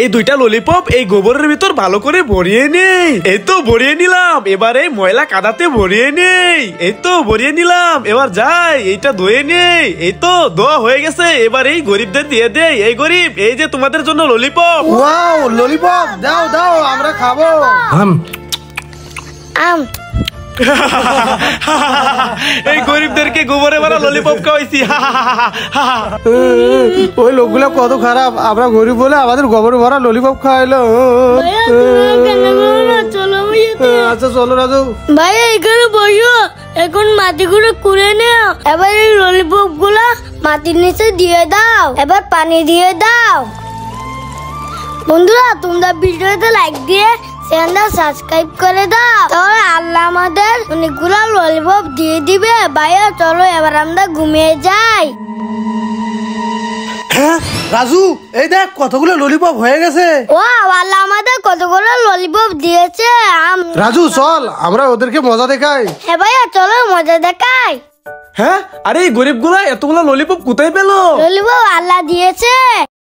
এই দুইটা ললিপপ এই গোবরের ভিতর ভালো করে ভরিয়ে নেই। এই তো ভরিয়ে নিলাম, এবার এই ময়লা কাদাতে ভরিয়ে নেই। এই তো ভরিয়ে নিলাম, এবার যাই এইটা ধুয়ে নেই। এই তো ধোয়া হয়ে গেছে, এবার এই গরিবদের দিয়ে দেই। এই গরিব, এই যে তোমাদের জন্য ললিপপ। ওয়াও, ললিপপ দাও দাও, আমরা খাবো। এই গরিবদেরকে গোবরে ভরা ললিপপ খাওয়াইছি। ওই লোকগুলো কত খারাপ, আমরা গরিব বলে আমাদের গোবরে ভরা ললিপপ খাওয়াইলো। আচ্ছা চলো রাজু ভাই, এখানে বসো, এখন মাটিগুলো কুড়ে নাও। এবার এই ললিপপ গুলা মাটির নিচে দিয়ে দাও, এবার পানি দিয়ে দাও। বন্ধুরা, তোমরা ভিডিওতে লাইক দিয়ে চ্যানেলটা সাবস্ক্রাইব করে দাও, তাহলে আল্লাহ আমাদের অনেকগুলো ললিপপ দিয়ে দিবে। ভাইয়া চলো এবার আমরা ঘুমিয়ে যাই। হ্যাঁ রাজু, এই দেখ কতগুলো ললিপপ হয়ে গেছে। ও আল্লাহ আমাদের কতগুলো ললিপপ দিয়েছে। রাজু চল আমরা ওদেরকে মজা দেখাই। হ্যাঁ ভাইয়া চলো মজা দেখাই। হ্যাঁ, আরে এই গরিবগুলা এতগুলা ললিপপ কোথায় পেলো? ললিপপ আল্লাহ দিয়েছে।